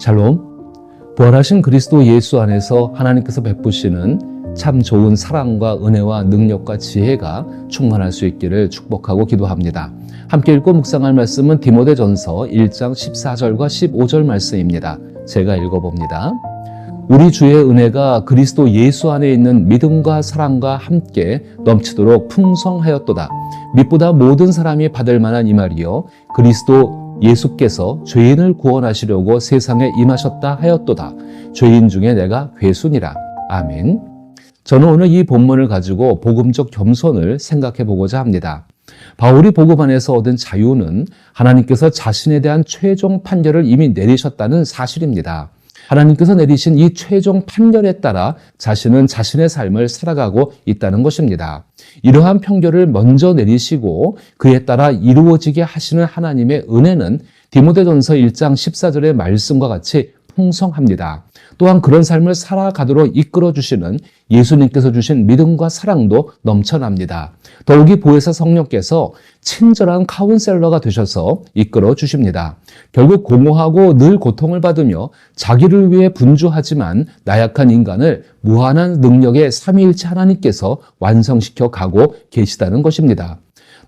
샬롬, 부활하신 그리스도 예수 안에서 하나님께서 베푸시는 참 좋은 사랑과 은혜와 능력과 지혜가 충만할 수 있기를 축복하고 기도합니다. 함께 읽고 묵상할 말씀은 디모데전서 1장 14절과 15절 말씀입니다. 제가 읽어봅니다. 우리 주의 은혜가 그리스도 예수 안에 있는 믿음과 사랑과 함께 넘치도록 풍성하였도다. 믿보다 모든 사람이 받을 만한 이 말이요, 그리스도 예수께서 죄인을 구원하시려고 세상에 임하셨다 하였도다. 죄인 중에 내가 괴순이라. 아멘. 저는 오늘 이 본문을 가지고 복음적 겸손을 생각해 보고자 합니다. 바울이 복음 안에서 얻은 자유는 하나님께서 자신에 대한 최종 판결을 이미 내리셨다는 사실입니다. 하나님께서 내리신 이 최종 판결에 따라 자신은 자신의 삶을 살아가고 있다는 것입니다. 이러한 판결을 먼저 내리시고 그에 따라 이루어지게 하시는 하나님의 은혜는 디모데전서 1장 14절의 말씀과 같이 풍성합니다. 또한 그런 삶을 살아가도록 이끌어주시는 예수님께서 주신 믿음과 사랑도 넘쳐납니다. 더욱이 보혜사 성령께서 친절한 카운셀러가 되셔서 이끌어 주십니다. 결국 공허하고 늘 고통을 받으며 자기를 위해 분주하지만 나약한 인간을 무한한 능력의 삼위일체 하나님께서 완성시켜 가고 계시다는 것입니다.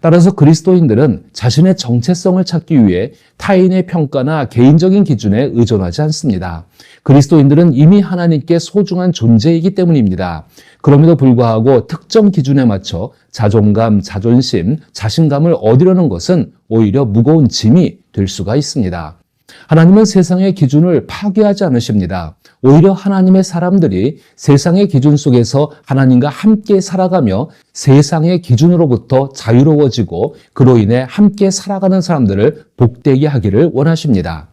따라서 그리스도인들은 자신의 정체성을 찾기 위해 타인의 평가나 개인적인 기준에 의존하지 않습니다. 그리스도인들은 이미 하나님께 소중한 존재이기 때문입니다. 그럼에도 불구하고 특정 기준에 맞춰 자존감, 자존심, 자신감을 얻으려는 것은 오히려 무거운 짐이 될 수가 있습니다. 하나님은 세상의 기준을 파괴하지 않으십니다. 오히려 하나님의 사람들이 세상의 기준 속에서 하나님과 함께 살아가며 세상의 기준으로부터 자유로워지고 그로 인해 함께 살아가는 사람들을 복되게 하기를 원하십니다.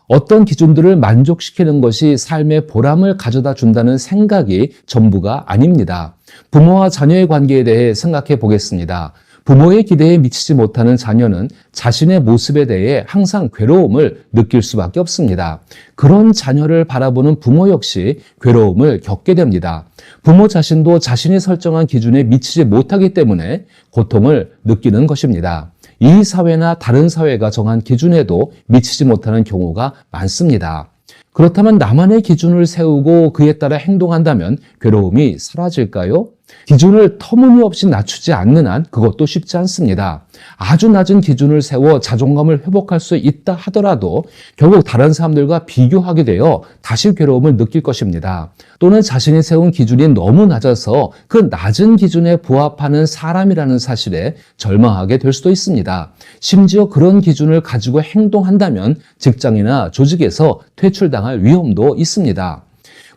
어떤 기준들을 만족시키는 것이 삶의 보람을 가져다 준다는 생각이 전부가 아닙니다. 부모와 자녀의 관계에 대해 생각해 보겠습니다. 부모의 기대에 미치지 못하는 자녀는 자신의 모습에 대해 항상 괴로움을 느낄 수밖에 없습니다. 그런 자녀를 바라보는 부모 역시 괴로움을 겪게 됩니다. 부모 자신도 자신이 설정한 기준에 미치지 못하기 때문에 고통을 느끼는 것입니다. 이 사회나 다른 사회가 정한 기준에도 미치지 못하는 경우가 많습니다. 그렇다면 나만의 기준을 세우고 그에 따라 행동한다면 괴로움이 사라질까요? 기준을 터무니없이 낮추지 않는 한 그것도 쉽지 않습니다. 아주 낮은 기준을 세워 자존감을 회복할 수 있다 하더라도 결국 다른 사람들과 비교하게 되어 다시 괴로움을 느낄 것입니다. 또는 자신이 세운 기준이 너무 낮아서 그 낮은 기준에 부합하는 사람이라는 사실에 절망하게 될 수도 있습니다. 심지어 그런 기준을 가지고 행동한다면 직장이나 조직에서 퇴출당할 위험도 있습니다.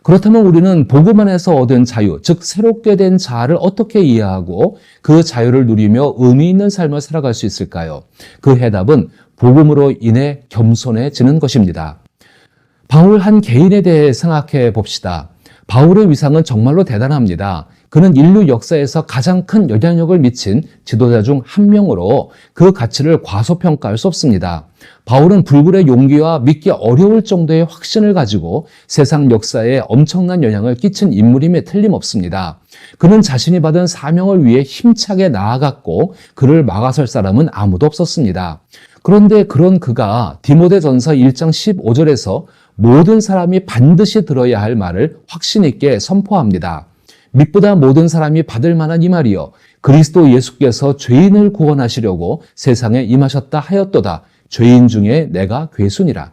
그렇다면 우리는 복음 안에서 얻은 자유, 즉 새롭게 된 자아를 어떻게 이해하고 그 자유를 누리며 의미 있는 삶을 살아갈 수 있을까요? 그 해답은 복음으로 인해 겸손해지는 것입니다. 바울 한 개인에 대해 생각해 봅시다. 바울의 위상은 정말로 대단합니다. 그는 인류 역사에서 가장 큰 영향력을 미친 지도자 중 한 명으로 그 가치를 과소평가할 수 없습니다. 바울은 불굴의 용기와 믿기 어려울 정도의 확신을 가지고 세상 역사에 엄청난 영향을 끼친 인물임에 틀림없습니다. 그는 자신이 받은 사명을 위해 힘차게 나아갔고 그를 막아설 사람은 아무도 없었습니다. 그런데 그런 그가 디모데전서 1장 15절에서 모든 사람이 반드시 들어야 할 말을 확신 있게 선포합니다. 믿보다 모든 사람이 받을 만한 이 말이요, 그리스도 예수께서 죄인을 구원하시려고 세상에 임하셨다 하였도다. 죄인 중에 내가 괴순이라.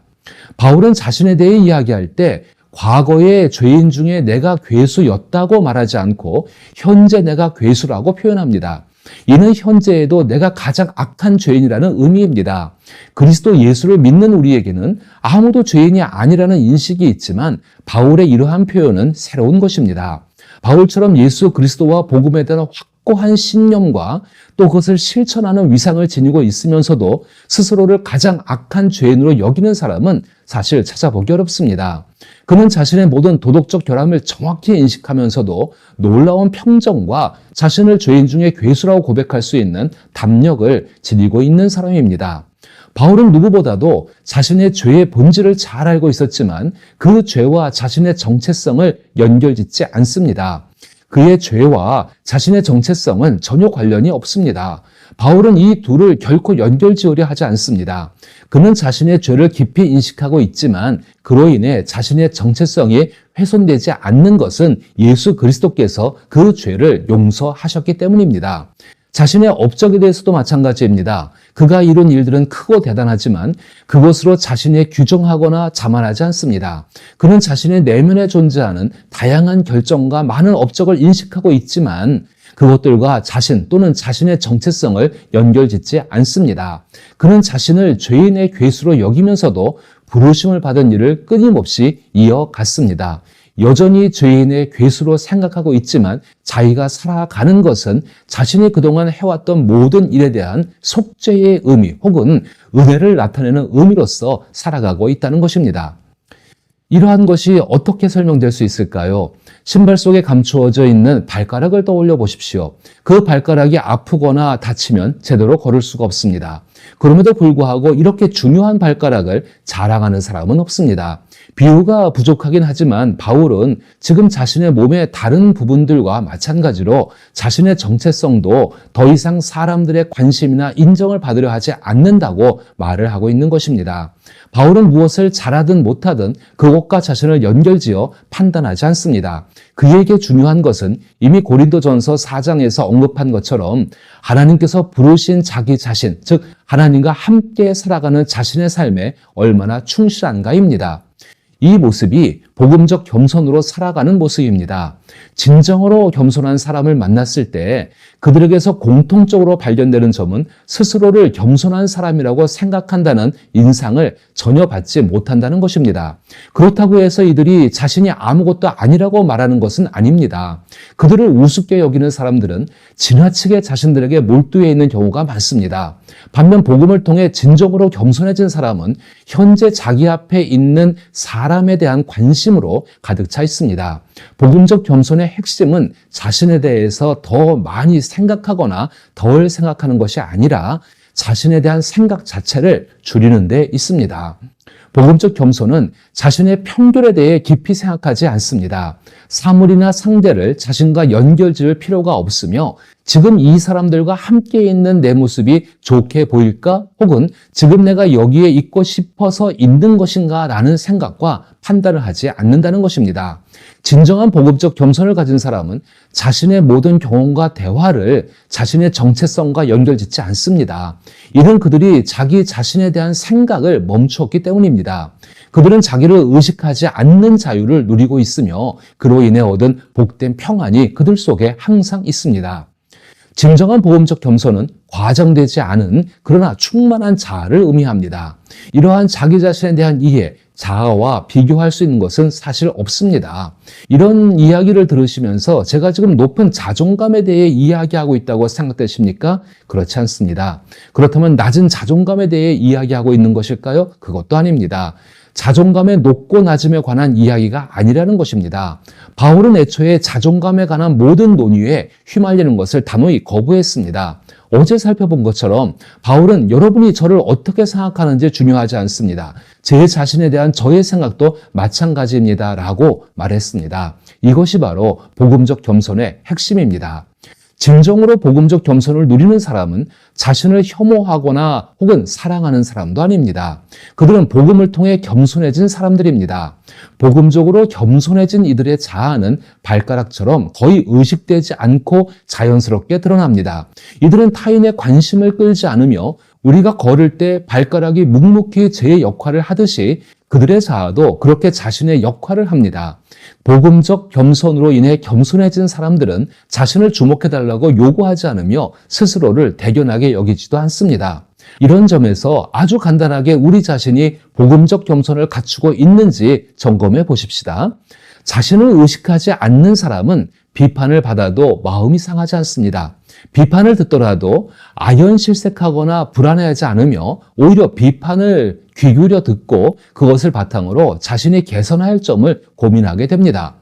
바울은 자신에 대해 이야기할 때 과거의 죄인 중에 내가 괴수였다고 말하지 않고 현재 내가 괴수라고 표현합니다. 이는 현재에도 내가 가장 악한 죄인이라는 의미입니다. 그리스도 예수를 믿는 우리에게는 아무도 죄인이 아니라는 인식이 있지만 바울의 이러한 표현은 새로운 것입니다. 바울처럼 예수 그리스도와 복음에 대한 확고한 신념과 또 그것을 실천하는 위상을 지니고 있으면서도 스스로를 가장 악한 죄인으로 여기는 사람은 사실 찾아보기 어렵습니다. 그는 자신의 모든 도덕적 결함을 정확히 인식하면서도 놀라운 평정과 자신을 죄인 중에 괴수라고 고백할 수 있는 담력을 지니고 있는 사람입니다. 바울은 누구보다도 자신의 죄의 본질을 잘 알고 있었지만 그 죄와 자신의 정체성을 연결짓지 않습니다. 그의 죄와 자신의 정체성은 전혀 관련이 없습니다. 바울은 이 둘을 결코 연결지으려 하지 않습니다. 그는 자신의 죄를 깊이 인식하고 있지만 그로 인해 자신의 정체성이 훼손되지 않는 것은 예수 그리스도께서 그 죄를 용서하셨기 때문입니다. 자신의 업적에 대해서도 마찬가지입니다. 그가 이룬 일들은 크고 대단하지만 그것으로 자신이 규정하거나 자만하지 않습니다. 그는 자신의 내면에 존재하는 다양한 결정과 많은 업적을 인식하고 있지만 그것들과 자신 또는 자신의 정체성을 연결짓지 않습니다. 그는 자신을 죄인의 괴수로 여기면서도 부르심을 받은 일을 끊임없이 이어갔습니다. 여전히 죄인의 괴수로 생각하고 있지만 자기가 살아가는 것은 자신이 그동안 해왔던 모든 일에 대한 속죄의 의미 혹은 은혜를 나타내는 의미로서 살아가고 있다는 것입니다. 이러한 것이 어떻게 설명될 수 있을까요? 신발 속에 감추어져 있는 발가락을 떠올려 보십시오. 그 발가락이 아프거나 다치면 제대로 걸을 수가 없습니다. 그럼에도 불구하고 이렇게 중요한 발가락을 자랑하는 사람은 없습니다. 비유가 부족하긴 하지만 바울은 지금 자신의 몸의 다른 부분들과 마찬가지로 자신의 정체성도 더 이상 사람들의 관심이나 인정을 받으려 하지 않는다고 말을 하고 있는 것입니다. 바울은 무엇을 잘하든 못하든 그것과 자신을 연결지어 판단하지 않습니다. 그에게 중요한 것은 이미 고린도전서 4장에서 언급한 것처럼 하나님께서 부르신 자기 자신, 즉 하나님과 함께 살아가는 자신의 삶에 얼마나 충실한가입니다. 이 모습이 복음적 겸손으로 살아가는 모습입니다. 진정으로 겸손한 사람을 만났을 때 그들에게서 공통적으로 발견되는 점은 스스로를 겸손한 사람이라고 생각한다는 인상을 전혀 받지 못한다는 것입니다. 그렇다고 해서 이들이 자신이 아무것도 아니라고 말하는 것은 아닙니다. 그들을 우습게 여기는 사람들은 지나치게 자신들에게 몰두해 있는 경우가 많습니다. 반면 복음을 통해 진정으로 겸손해진 사람은 현재 자기 앞에 있는 사람에 대한 관심으로 가득 차 있습니다. 복음적 겸손의 핵심은 자신에 대해서 더 많이 생각하거나 덜 생각하는 것이 아니라 자신에 대한 생각 자체를 줄이는 데 있습니다. 복음적 겸손은 자신의 편견에 대해 깊이 생각하지 않습니다. 사물이나 상대를 자신과 연결지을 필요가 없으며 지금 이 사람들과 함께 있는 내 모습이 좋게 보일까? 혹은 지금 내가 여기에 있고 싶어서 있는 것인가? 라는 생각과 판단을 하지 않는다는 것입니다. 진정한 복음적 겸손을 가진 사람은 자신의 모든 경험과 대화를 자신의 정체성과 연결짓지 않습니다. 이는 그들이 자기 자신에 대한 생각을 멈추었기 때문입니다. 그들은 자기를 의식하지 않는 자유를 누리고 있으며 그로 인해 얻은 복된 평안이 그들 속에 항상 있습니다. 진정한 복음적 겸손은 과장되지 않은 그러나 충만한 자아를 의미합니다. 이러한 자기 자신에 대한 이해, 자아와 비교할 수 있는 것은 사실 없습니다. 이런 이야기를 들으시면서 제가 지금 높은 자존감에 대해 이야기하고 있다고 생각되십니까? 그렇지 않습니다. 그렇다면 낮은 자존감에 대해 이야기하고 있는 것일까요? 그것도 아닙니다. 자존감의 높고 낮음에 관한 이야기가 아니라는 것입니다. 바울은 애초에 자존감에 관한 모든 논의에 휘말리는 것을 단호히 거부했습니다. 어제 살펴본 것처럼 바울은 여러분이 저를 어떻게 생각하는지 중요하지 않습니다. 제 자신에 대한 저의 생각도 마찬가지입니다. 라고 말했습니다. 이것이 바로 복음적 겸손의 핵심입니다. 진정으로 복음적 겸손을 누리는 사람은 자신을 혐오하거나 혹은 사랑하는 사람도 아닙니다. 그들은 복음을 통해 겸손해진 사람들입니다. 복음적으로 겸손해진 이들의 자아는 발가락처럼 거의 의식되지 않고 자연스럽게 드러납니다. 이들은 타인의 관심을 끌지 않으며 우리가 걸을 때 발가락이 묵묵히 제 역할을 하듯이 그들의 자아도 그렇게 자신의 역할을 합니다. 복음적 겸손으로 인해 겸손해진 사람들은 자신을 주목해달라고 요구하지 않으며 스스로를 대견하게 여기지도 않습니다. 이런 점에서 아주 간단하게 우리 자신이 복음적 겸손을 갖추고 있는지 점검해 보십시다. 자신을 의식하지 않는 사람은 비판을 받아도 마음이 상하지 않습니다. 비판을 듣더라도 아연실색하거나 불안해하지 않으며 오히려 비판을 귀 기울여 듣고 그것을 바탕으로 자신이 개선해야 할 점을 고민하게 됩니다.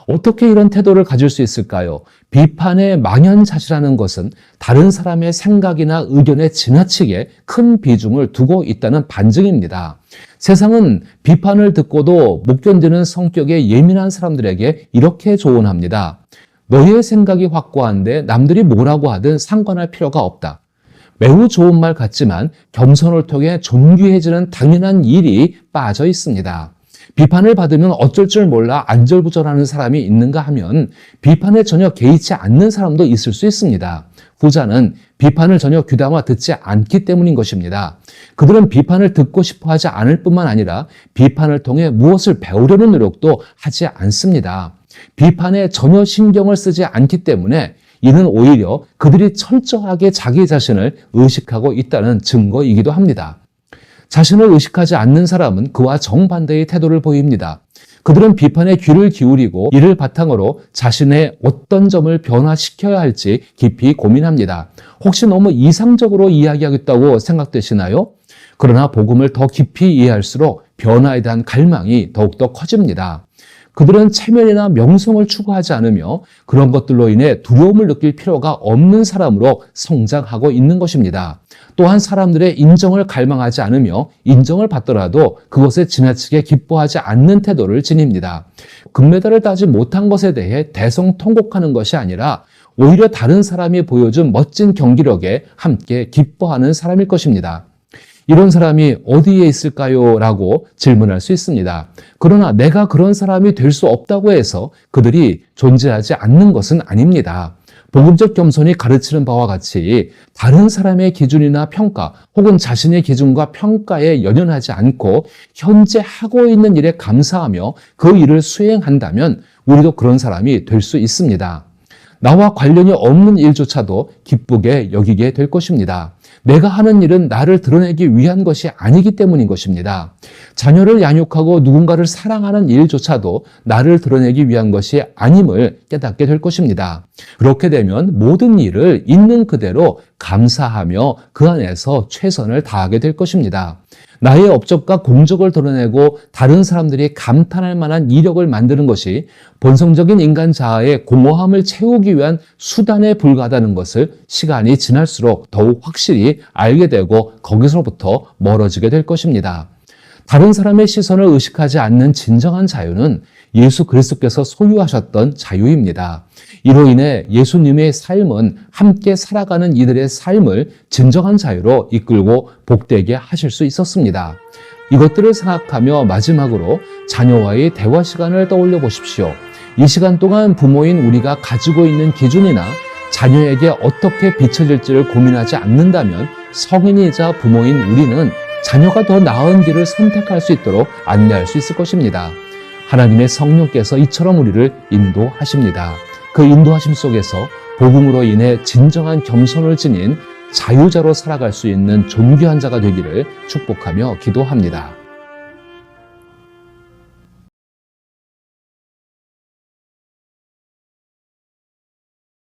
어떻게 이런 태도를 가질 수 있을까요? 비판에 망연자실하는 것은 다른 사람의 생각이나 의견에 지나치게 큰 비중을 두고 있다는 반증입니다. 세상은 비판을 듣고도 못 견디는 성격의 예민한 사람들에게 이렇게 조언합니다. 너의 생각이 확고한데 남들이 뭐라고 하든 상관할 필요가 없다. 매우 좋은 말 같지만 겸손을 통해 존귀해지는 당연한 일이 빠져 있습니다. 비판을 받으면 어쩔 줄 몰라 안절부절하는 사람이 있는가 하면 비판에 전혀 개의치 않는 사람도 있을 수 있습니다. 후자는 비판을 전혀 귀담아 듣지 않기 때문인 것입니다. 그들은 비판을 듣고 싶어 하지 않을 뿐만 아니라 비판을 통해 무엇을 배우려는 노력도 하지 않습니다. 비판에 전혀 신경을 쓰지 않기 때문에 이는 오히려 그들이 철저하게 자기 자신을 의식하고 있다는 증거이기도 합니다. 자신을 의식하지 않는 사람은 그와 정반대의 태도를 보입니다. 그들은 비판에 귀를 기울이고 이를 바탕으로 자신의 어떤 점을 변화시켜야 할지 깊이 고민합니다. 혹시 너무 이상적으로 이야기하겠다고 생각되시나요? 그러나 복음을 더 깊이 이해할수록 변화에 대한 갈망이 더욱더 커집니다. 그들은 체면이나 명성을 추구하지 않으며 그런 것들로 인해 두려움을 느낄 필요가 없는 사람으로 성장하고 있는 것입니다. 또한 사람들의 인정을 갈망하지 않으며 인정을 받더라도 그것에 지나치게 기뻐하지 않는 태도를 지닙니다. 금메달을 따지 못한 것에 대해 대성통곡하는 것이 아니라 오히려 다른 사람이 보여준 멋진 경기력에 함께 기뻐하는 사람일 것입니다. 이런 사람이 어디에 있을까요? 라고 질문할 수 있습니다. 그러나 내가 그런 사람이 될 수 없다고 해서 그들이 존재하지 않는 것은 아닙니다. 복음적 겸손이 가르치는 바와 같이 다른 사람의 기준이나 평가 혹은 자신의 기준과 평가에 연연하지 않고 현재 하고 있는 일에 감사하며 그 일을 수행한다면 우리도 그런 사람이 될 수 있습니다. 나와 관련이 없는 일조차도 기쁘게 여기게 될 것입니다. 내가 하는 일은 나를 드러내기 위한 것이 아니기 때문인 것입니다. 자녀를 양육하고 누군가를 사랑하는 일조차도 나를 드러내기 위한 것이 아님을 깨닫게 될 것입니다. 그렇게 되면 모든 일을 있는 그대로 감사하며 그 안에서 최선을 다하게 될 것입니다. 나의 업적과 공적을 드러내고 다른 사람들이 감탄할 만한 이력을 만드는 것이 본성적인 인간 자아의 공허함을 채우기 위한 수단에 불과하다는 것을 시간이 지날수록 더욱 확실히 알게 되고 거기서부터 멀어지게 될 것입니다. 다른 사람의 시선을 의식하지 않는 진정한 자유는 예수 그리스도께서 소유하셨던 자유입니다. 이로 인해 예수님의 삶은 함께 살아가는 이들의 삶을 진정한 자유로 이끌고 복되게 하실 수 있었습니다. 이것들을 생각하며 마지막으로 자녀와의 대화 시간을 떠올려 보십시오. 이 시간 동안 부모인 우리가 가지고 있는 기준이나 자녀에게 어떻게 비춰질지를 고민하지 않는다면 성인이자 부모인 우리는 자녀가 더 나은 길을 선택할 수 있도록 안내할 수 있을 것입니다. 하나님의 성령께서 이처럼 우리를 인도하십니다. 그 인도하심 속에서 복음으로 인해 진정한 겸손을 지닌 자유자로 살아갈 수 있는 존귀한 자가 되기를 축복하며 기도합니다.